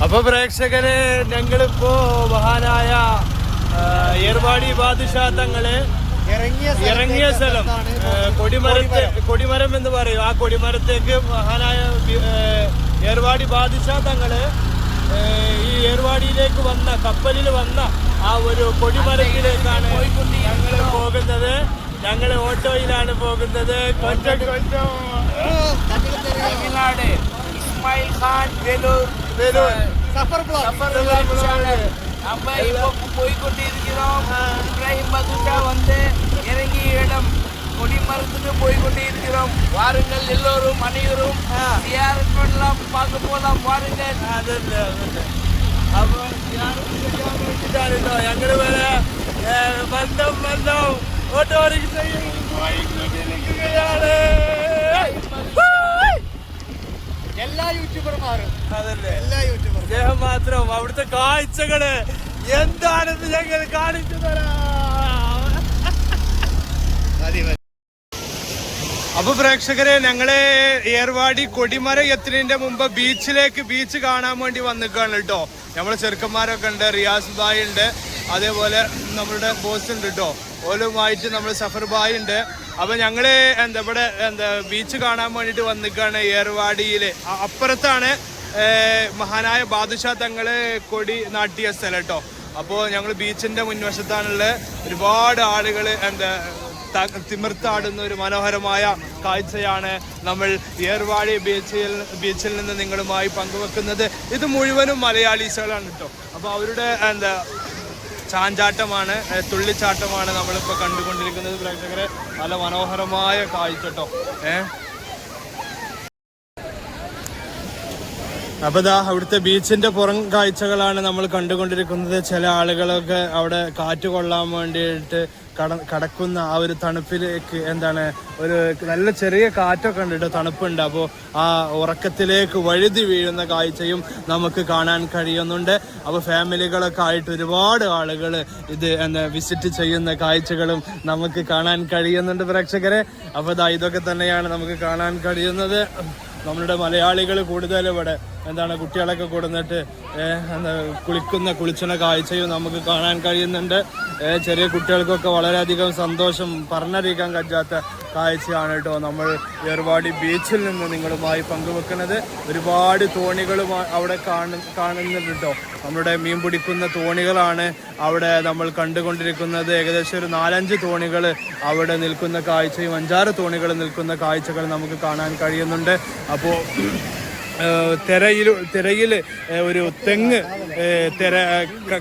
അപ്പൊ പ്രേക്ഷകരെ, ഞങ്ങളിപ്പോ മഹാനായ ഏർവാടി ബാദുഷാ തങ്ങള് ഇറങ്ങിയ സ്ഥലം കൊടിമരം എന്ന് പറയും. ആ കൊടിമരത്തേക്ക് മഹാനായ ഏർവാടി ബാദുഷാ തങ്ങള് ഈ ഏർവാടിയിലേക്ക് വന്ന കപ്പലിൽ വന്ന ആ ഒരു കൊടിമരത്തിലേക്കാണ് ഞങ്ങൾ പോകുന്നത്. ഞങ്ങൾ ഓട്ടോയിലാണ് പോകുന്നത്. തമിഴ്നാട് ഇസ്മായിൽ ഖാൻ நம்ம இப்போ போய்கொண்டிருக்கிறோம். இப்ராஹிம் பாதுஷா வந்து இறங்கிய இடம் கொடிமரத்துக்கு போய்கொண்டிருக்கிறோம். வாருங்கள், எல்லோரும் அனைவரும் சியாரத் பண்ணலாம், பார்க்க போலாம். வாருங்கள். അപ്പൊ ഞങ്ങള് വരെ ബന്ധം ഓട്ടോറിക്ഷയിൽ പോയിക്കൊണ്ടിരിക്കുകയാണ്. എല്ലാ യൂട്യൂബർമാരും അതല്ലേ, എല്ലാ യൂട്യൂബർ അദ്ദേഹം മാത്രം അവിടുത്തെ കാഴ്ചകള് എന്താണെന്ന് ഞങ്ങൾ കാണിച്ചു തരാം. അപ്പൊ പ്രേക്ഷകരെ, ഞങ്ങള് ഏർവാടി കൊടിമരം എത്തുന്നതിന്റെ മുമ്പ് ബീച്ച് കാണാൻ വേണ്ടി വന്നിക്കാണ് കേട്ടോ. നമ്മളെ ചെറുക്കന്മാരൊക്കെ ഉണ്ട്, റിയാസ് ഭായ് ഉണ്ട്, അതേപോലെ നമ്മളുടെ ബോസ് ഉണ്ട് കേട്ടോ. ഓലുമായിട്ട് നമ്മൾ സഫർ ഭായ് ഉണ്ട്. അപ്പൊ ഞങ്ങള് ഇവിടെ ബീച്ച് കാണാൻ വേണ്ടിട്ട് വന്നിക്കാണ് ഏർവാടിയില്. അപ്പുറത്താണ് മഹാനായ ബാദുഷാ തങ്ങള് കൊടി നാട്ടിയ സ്ഥലം കേട്ടോ. അപ്പോൾ ഞങ്ങൾ ബീച്ചിന്റെ മുൻവശത്താണുള്ളത്. ഒരുപാട് ആളുകൾ തിമിർത്താടുന്ന ഒരു മനോഹരമായ കാഴ്ചയാണ് നമ്മൾ ഏർവാടി ബീച്ചിൽ നിന്ന് നിങ്ങളുമായി പങ്കുവെക്കുന്നത്. ഇത് മുഴുവനും മലയാളീസുകളാണ് കേട്ടോ. അപ്പോൾ അവരുടെ ചാഞ്ചാട്ടമാണ്, തുള്ളിച്ചാട്ടമാണ് നമ്മളിപ്പോൾ കണ്ടുകൊണ്ടിരിക്കുന്നത്. പ്രേക്ഷകരെ, നല്ല മനോഹരമായ കാഴ്ച കേട്ടോ. അപ്പോൾ ദാ അവിടുത്തെ ബീച്ചിന്റെ പുറം കാഴ്ചകളാണ് നമ്മൾ കണ്ടുകൊണ്ടിരിക്കുന്നത്. ചില ആളുകളൊക്കെ അവിടെ കാറ്റ് കൊള്ളാൻ വേണ്ടിയിട്ട് കടക്കുന്ന ആ ഒരു തണുപ്പിലേക്ക് ഒരു നല്ല ചെറിയ കാറ്റൊക്കെ ഉണ്ട് കേട്ടോ, തണുപ്പുണ്ട്. അപ്പോൾ ആ ഉറക്കത്തിലേക്ക് വഴുതി വീഴുന്ന കാഴ്ചയും നമുക്ക് കാണാൻ കഴിയുന്നുണ്ട്. അപ്പോൾ ഫാമിലികളൊക്കെ ആയിട്ട് ഒരുപാട് ആളുകൾ ഇത് വിസിറ്റ് ചെയ്യുന്ന കാഴ്ചകളും നമുക്ക് കാണാൻ കഴിയുന്നുണ്ട് പ്രേക്ഷകരെ. അപ്പോൾ ഇതൊക്കെ തന്നെയാണ് നമുക്ക് കാണാൻ കഴിയുന്നത്. നമ്മളുടെ മലയാളികൾ കൂടുതൽ ഇവിടെ കുട്ടികളൊക്കെ കൊടുന്നിട്ട് കുളിച്ചുന്ന കാഴ്ചയും നമുക്ക് കാണാൻ കഴിയുന്നുണ്ട്. ചെറിയ കുട്ടികൾക്കൊക്കെ വളരെയധികം സന്തോഷം പറഞ്ഞറിയിക്കാൻ കഴിയാത്ത കാഴ്ചയാണ് കേട്ടോ നമ്മൾ ഏർവാടി ബീച്ചിൽ നിന്ന് നിങ്ങളുമായി പങ്കുവെക്കുന്നത്. ഒരുപാട് തോണികളും അവിടെ കാണുന്നുണ്ട് കേട്ടോ. നമ്മുടെ മീൻ പിടിക്കുന്ന തോണികളാണ് അവിടെ നമ്മൾ കണ്ടുകൊണ്ടിരിക്കുന്നത്. ഏകദേശം ഒരു 4-5 തോണികൾ അവിടെ നിൽക്കുന്ന കാഴ്ചയും 5-6 തോണികൾ നിൽക്കുന്ന കാഴ്ചകൾ നമുക്ക് കാണാൻ കഴിയുന്നുണ്ട്. അപ്പോൾ തിരയിൽ ഒരു തെങ്ങ്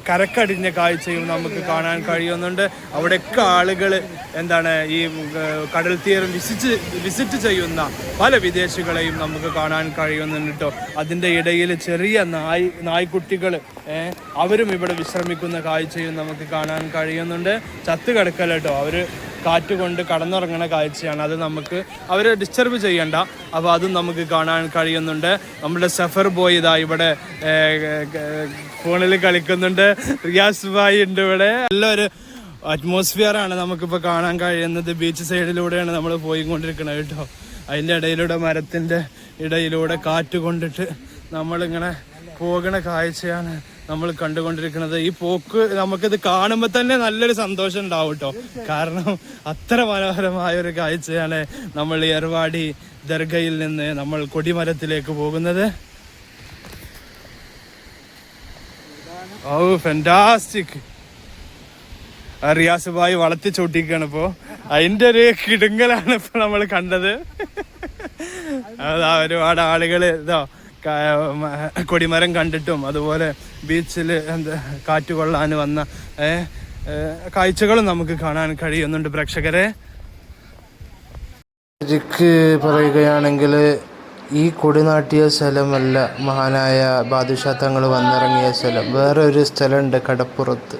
കരക്കടിഞ്ഞ കാഴ്ചയും നമുക്ക് കാണാൻ കഴിയുന്നുണ്ട്. അവിടെയൊക്കെ ആളുകൾ ഈ കടൽ തീരം വിസിറ്റ് ചെയ്യുന്ന പല വിദേശികളെയും നമുക്ക് കാണാൻ കഴിയുന്നുണ്ട് കേട്ടോ. അതിൻ്റെ ഇടയിൽ ചെറിയ നായ്ക്കുട്ടികൾ അവരും ഇവിടെ വിശ്രമിക്കുന്ന കാഴ്ചയും നമുക്ക് കാണാൻ കഴിയുന്നുണ്ട്. ചത്ത് കിടക്കല കേട്ടോ, അവർ കാറ്റ് കൊണ്ട് കടന്നുറങ്ങുന്ന കാഴ്ചയാണ്. അത് നമുക്ക് അവരെ ഡിസ്റ്റർബ് ചെയ്യണ്ട. അപ്പോൾ അതും നമുക്ക് കാണാൻ കഴിയുന്നുണ്ട്. നമ്മുടെ സഫർ ബോയ് ഇതാ ഇവിടെ ഫോണിൽ കളിക്കുന്നുണ്ട്. റിയാസ് ഭായ് ഉണ്ട് ഇവിടെ. നല്ലൊരു അറ്റ്മോസ്ഫിയർ ആണ് നമുക്കിപ്പോൾ കാണാൻ കഴിയുന്നത്. ബീച്ച് സൈഡിലൂടെയാണ് നമ്മൾ പോയിക്കൊണ്ടിരിക്കുന്നത് കേട്ടോ. അതിൻ്റെ ഇടയിലൂടെ മരത്തിൻ്റെ ഇടയിലൂടെ കാറ്റ് കൊണ്ടിട്ട് നമ്മളിങ്ങനെ പോകുന്ന കാഴ്ചയാണ് നമ്മൾ കണ്ടുകൊണ്ടിരിക്കുന്നത്. ഈ പോക്ക് നമുക്കിത് കാണുമ്പോൾ തന്നെ നല്ലൊരു സന്തോഷം ഉണ്ടാവും കേട്ടോ. കാരണം അത്ര മനോഹരമായ ഒരു കാഴ്ചയാണ് നമ്മൾ ഏർവാടി ദർഗയിൽ നിന്ന് നമ്മൾ കൊടിമരത്തിലേക്ക് പോകുന്നത്. ഓ ഫാന്റാസ്റ്റിക്. റിയാസ് ഭായ് വളർത്തി ചൂട്ടിക്കാണ് ഇപ്പോൾ. അതിൻ്റെ ഒരു കിടുങ്ങലാണ് ഇപ്പോൾ നമ്മൾ കണ്ടത്. അതാ ഒരുപാട് ആളുകൾ കൊടിമരം കണ്ടിട്ടും അതുപോലെ ബീച്ചിൽ കാറ്റ് കൊള്ളാൻ വന്ന കാഴ്ചകളും നമുക്ക് കാണാൻ കഴിയുന്നുണ്ട് പ്രേക്ഷകരെ. ശരിക്ക് പറയുകയാണെങ്കിൽ ഈ കൊടിനാട്ടിയ സ്ഥലമല്ല മഹാനായ ബാദുഷാ തങ്ങൾ വന്നിറങ്ങിയ സ്ഥലം. വേറെ ഒരു സ്ഥലമുണ്ട് കടപ്പുറത്ത്,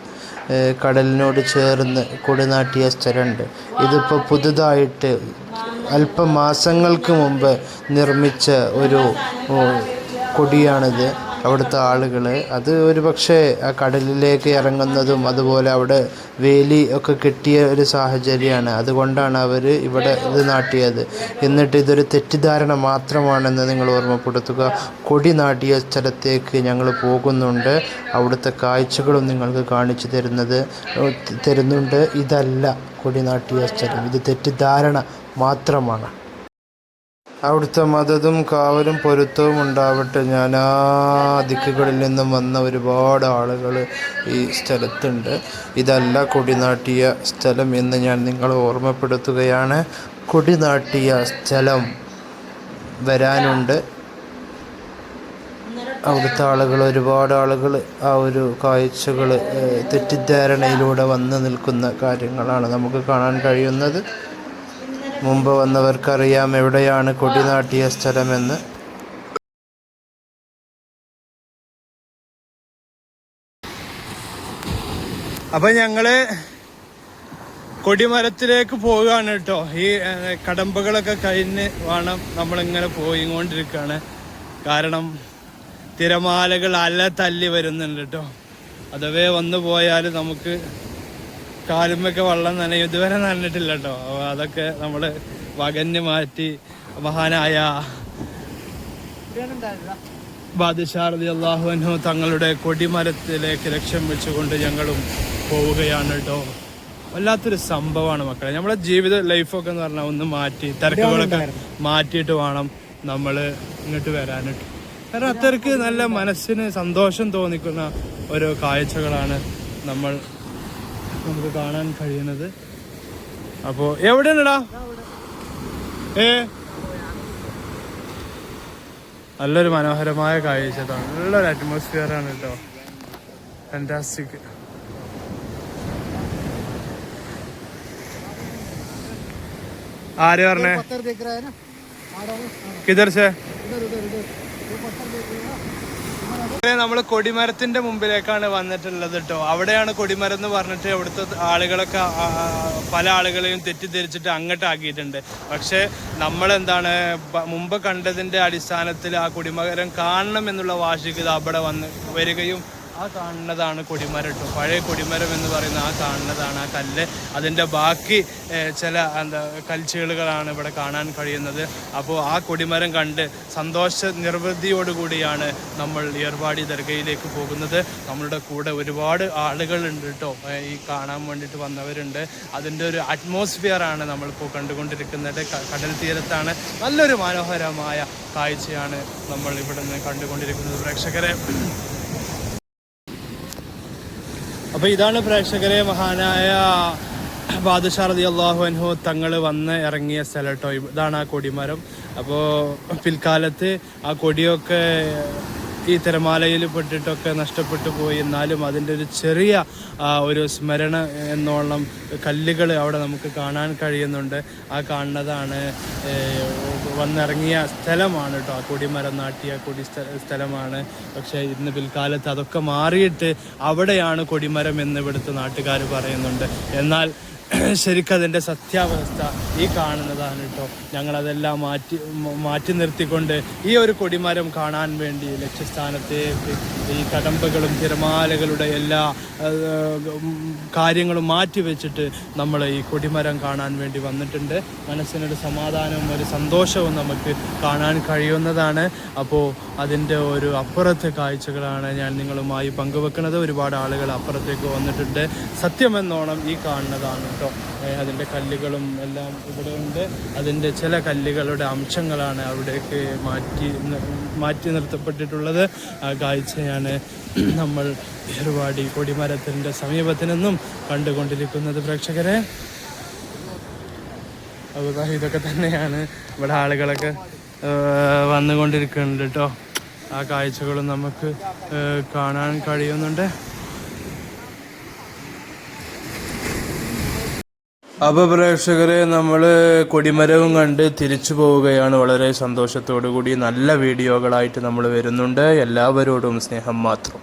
കടലിനോട് ചേർന്ന് കൊടിനാട്ടിയ സ്ഥലമുണ്ട്. ഇതിപ്പോൾ പുതുതായിട്ട് അല്പമാസങ്ങൾക്ക് മുമ്പ് നിർമ്മിച്ച ഒരു കൊടിയാണിത്. അവിടുത്തെ ആളുകൾ. അത് ഒരു പക്ഷേ ആ കടലിലേക്ക് ഇറങ്ങുന്നതും അതുപോലെ അവിടെ വേലി ഒക്കെ കെട്ടിയ ഒരു സാഹചര്യമാണ്. അതുകൊണ്ടാണ് അവർ ഇവിടെ ഇത് നാട്ടിയത്. എന്നിട്ട് ഇതൊരു തെറ്റിദ്ധാരണ മാത്രമാണെന്ന് നിങ്ങൾ ഓർമ്മപ്പെടുത്തുക. കൊടി നാട്ടിയ സ്ഥലത്തേക്ക് ഞങ്ങൾ പോകുന്നുണ്ട്. അവിടുത്തെ കാഴ്ചകളും നിങ്ങൾക്ക് കാണിച്ചു തരുന്നുണ്ട്. ഇതല്ല കൊടി നാട്ടിയ സ്ഥലം, ഇത് തെറ്റിദ്ധാരണ മാത്രമാണ്. അവിടുത്തെ മദതും കാവലും പൊരുത്തവും ഉണ്ടാവട്ടെ. നാനാ ദിക്കുകളിൽ നിന്നും വന്ന ഒരുപാട് ആളുകൾ ഈ സ്ഥലത്തുണ്ട്. ഇതല്ല കൊടിനാട്ടിയ സ്ഥലം എന്ന് ഞാൻ നിങ്ങളെ ഓർമ്മപ്പെടുത്തുകയാണ്. കൊടിനാട്ടിയ സ്ഥലം വരാനുണ്ട്. അവിടുത്തെ ആളുകൾ, ഒരുപാട് ആളുകൾ ആ ഒരു കാഴ്ചകൾ തെറ്റിദ്ധാരണയിലൂടെ വന്ന് നിൽക്കുന്ന കാര്യങ്ങളാണ് നമുക്ക് കാണാൻ കഴിയുന്നത്. മുമ്പ് വന്നവർക്കറിയാം എവിടെയാണ് കൊടിനാട്ടിയ സ്ഥലമെന്ന്. അപ്പം ഞങ്ങൾ കൊടിമരത്തിലേക്ക് പോവുകയാണ് കേട്ടോ. ഈ കടമ്പകളൊക്കെ കഴിഞ്ഞ് വേണം നമ്മളിങ്ങനെ പോയിക്കൊണ്ടിരിക്കുകയാണ്. കാരണം തിരമാലകൾ അല തല്ലി വരുന്നുണ്ട് കേട്ടോ. അഥവേ വന്നു പോയാൽ നമുക്ക് കാലുമൊക്കെ വെള്ളം നനയും. ഇതുവരെ നനഞ്ഞിട്ടില്ല കേട്ടോ. അപ്പോൾ അതൊക്കെ നമ്മൾ വകഞ്ഞ് മാറ്റി മഹാനായ ബാദുഷാ റളിയല്ലാഹു അൻഹു തങ്ങളുടെ കൊടിമരത്തിലേക്ക് ലക്ഷ്യം വെച്ചുകൊണ്ട് ഞങ്ങളും പോവുകയാണ് കേട്ടോ. വല്ലാത്തൊരു സംഭവമാണ് മക്കളെ. നമ്മളെ ജീവിത ലൈഫൊക്കെ എന്ന് പറഞ്ഞാൽ ഒന്ന് മാറ്റി, തിരക്കുകളൊക്കെ മാറ്റിയിട്ട് വേണം നമ്മൾ ഇങ്ങോട്ട് വരാനിട്ട്. കാരണം അത്രയ്ക്ക് നല്ല മനസ്സിന് സന്തോഷം തോന്നിക്കുന്ന ഓരോ കാഴ്ചകളാണ് നമുക്ക് കാണാൻ കഴിയുന്നത്. അപ്പോൾ എവിടെയാണടാ? നല്ലൊരു മനോഹരമായ കാഴ്ച, നല്ലൊരു അറ്റ്മോസ്ഫിയറാണ് കേട്ടോ. ഫാന്റാസ്റ്റിക്. ആര് പറഞ്ഞേ? കിധർ സേ? നമ്മൾ കൊടിമരത്തിന്റെ മുമ്പിലേക്കാണ് വന്നിട്ടുള്ളത് കേട്ടോ. അവിടെയാണ് കൊടിമരം എന്ന് പറഞ്ഞിട്ട് അവിടുത്തെ ആളുകളൊക്കെ പല ആളുകളെയും തെറ്റിദ്ധരിച്ചിട്ട് അങ്ങോട്ട് ആക്കിയിട്ടുണ്ട്. പക്ഷെ നമ്മളെന്താണ് മുമ്പ് കണ്ടതിന്റെ അടിസ്ഥാനത്തിൽ ആ കൊടിമരം കാണണം എന്നുള്ള വാശിക്ക് അവിടെ വരികയും ആ കാണുന്നതാണ് കൊടിമരം കേട്ടോ. പഴയ കൊടിമരം എന്ന് പറയുന്ന ആ കാണുന്നതാണ് ആ കല്ല്. അതിൻ്റെ ബാക്കി ചില കൽച്ചുകളുകളാണ് ഇവിടെ കാണാൻ കഴിയുന്നത്. അപ്പോൾ ആ കൊടിമരം കണ്ട് സന്തോഷ നിർവൃതിയോടുകൂടിയാണ് നമ്മൾ ഏർവാടി ദർഗയിലേക്ക് പോകുന്നത്. നമ്മളുടെ കൂടെ ഒരുപാട് ആളുകളുണ്ട് കേട്ടോ. ഈ കാണാൻ വേണ്ടിയിട്ട് വന്നവരുണ്ട്. അതിൻ്റെ ഒരു അറ്റ്മോസ്ഫിയറാണ് നമ്മളിപ്പോൾ കണ്ടുകൊണ്ടിരിക്കുന്നത്. കടൽ തീരത്താണ്. നല്ലൊരു മനോഹരമായ കാഴ്ചയാണ് നമ്മൾ ഇവിടെ നിന്ന് കണ്ടുകൊണ്ടിരിക്കുന്നത് പ്രേക്ഷകരെ. അപ്പോൾ ഇതാണ് പ്രേക്ഷകരെ മഹാനായ ബാദുഷാ റളിയല്ലാഹു അൻഹു തങ്ങൾ വന്ന് ഇറങ്ങിയ സ്ഥലം കേട്ടോ. ഇതാണ് ആ കൊടിമരം. അപ്പോൾ പിൽക്കാലത്ത് ആ കൊടിയൊക്കെ ഈ തിരമാലയിൽ പെട്ടിട്ടൊക്കെ നഷ്ടപ്പെട്ടു പോയി. എന്നാലും അതിൻ്റെ ഒരു ചെറിയ ഒരു സ്മരണ എന്നോളം കല്ലുകൾ അവിടെ നമുക്ക് കാണാൻ കഴിയുന്നുണ്ട്. ആ കാണുന്നതാണ് വന്നിറങ്ങിയ സ്ഥലമാണ് കേട്ടോ. ആ കൊടിമരം നാട്ടിയ സ്ഥലമാണ്. പക്ഷേ ഇന്ന് പിൽക്കാലത്ത് അതൊക്കെ മാറിയിട്ട് അവിടെയാണ് കൊടിമരം എന്ന് ഇവിടുത്തെ നാട്ടുകാർ പറയുന്നുണ്ട്. എന്നാൽ ശരിക്കതിൻ്റെ സത്യാവസ്ഥ ഈ കാണുന്നതാണ് കേട്ടോ. ഞങ്ങളതെല്ലാം മാറ്റി നിർത്തിക്കൊണ്ട് ഈ ഒരു കൊടിമരം കാണാൻ വേണ്ടി ലക്ഷ്യസ്ഥാനത്തേക്ക് ഈ കടമ്പകളും തിരമാലകളുടെ എല്ലാ കാര്യങ്ങളും മാറ്റി വെച്ചിട്ട് നമ്മൾ ഈ കൊടിമരം കാണാൻ വേണ്ടി വന്നിട്ടുണ്ട്. മനസ്സിനൊരു സമാധാനവും ഒരു സന്തോഷവും നമുക്ക് കാണാൻ കഴിയുന്നതാണ്. അപ്പോൾ അതിൻ്റെ ഒരു അപ്പുറത്തെ കാഴ്ചകളാണ് ഞാൻ നിങ്ങളുമായി പങ്കുവെക്കുന്നത്. ഒരുപാട് ആളുകൾ അപ്പുറത്തേക്ക് വന്നിട്ടുണ്ട്. സത്യമെന്നോണം ഈ കാണുന്നതാണ് കേട്ടോ. അതിൻ്റെ കല്ലുകളും എല്ലാം ഇവിടെ ഉണ്ട്. അതിൻ്റെ ചില കല്ലുകളുടെ അംശങ്ങളാണ് അവിടേക്ക് മാറ്റി നിർത്തപ്പെട്ടിട്ടുള്ളത്. ആ കാഴ്ചയാണ് നമ്മൾ ഏർവാടി കൊടിമരത്തിൻ്റെ സമീപത്ത് നിന്നും കണ്ടുകൊണ്ടിരിക്കുന്നത് പ്രേക്ഷകരെ. അപ്പോൾ ഇതൊക്കെ തന്നെയാണ് ഇവിടെ ആളുകളൊക്കെ വന്നുകൊണ്ടിരിക്കുന്നുണ്ട് കേട്ടോ. ആ കാഴ്ചകളും നമുക്ക് കാണാൻ കഴിയുന്നുണ്ട്. അപ്പോൾ പ്രേക്ഷകരെ, നമ്മൾ കൊടിമരവും കണ്ട് തിരിച്ചു പോവുകയാണ്. വളരെ സന്തോഷത്തോടു കൂടി നല്ല വീഡിയോകളായിട്ട് നമ്മൾ വരുന്നുണ്ട്. എല്ലാവരോടും സ്നേഹം മാത്രം.